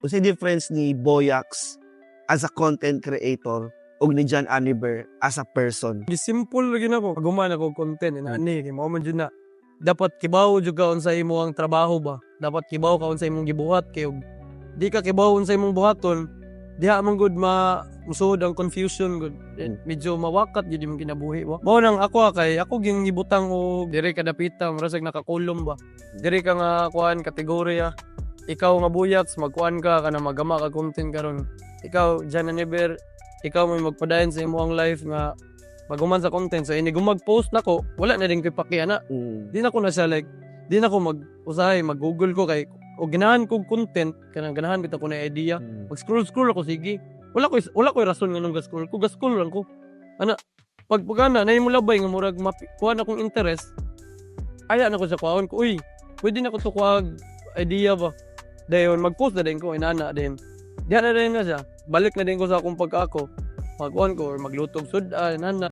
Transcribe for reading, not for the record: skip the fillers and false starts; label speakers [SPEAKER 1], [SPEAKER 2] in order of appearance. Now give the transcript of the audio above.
[SPEAKER 1] Unsa difference ni Boyax as a content creator ug ni John Aniver as a person?
[SPEAKER 2] Simple lagi na ko. Paguman ako content. Ani, kay mao man dyan na. Dapat kibaw jud ka unsa imo ang trabaho ba. Dapat kibaw ka unsa imong gibuhat. Kay di ka kibaw unsa imong buhaton, diha man gud musud ang confusion gud. Medyo mawakat gid imong kinabuhi ba. Mao nang ako kay ako ging gibutang og diri ka dapita, murag nakakulom ba. Diri ka nga kuan kategorya. Ikaw nga Boyax, magkuan ka kana magama ka content karon. Ikaw John Aniver, ikaw may magpadayon sa imong life nga paguman sa content. So ini mag-post nako, wala na din kay pakiana. Di na ko na siya like, di na ko mag-usahay, mag-google ko kay o ganahan kog content, kanang ganahan bitaw ko na idea. Mag-scroll ako sige. Wala ko rason nga nung ga-scroll ko, ga-scroll lang ko. Ana, pagana na imo labay nga murag kuha na akong interest. Aya na ko sa kuhaon ko, uy, pwede na ko to kuha idea ba. Dayon mag-post na din ko inana din. Diyan na din na siya. Balik na din ko sa akong pagkako. Mag-on ko or maglutog sudan nana.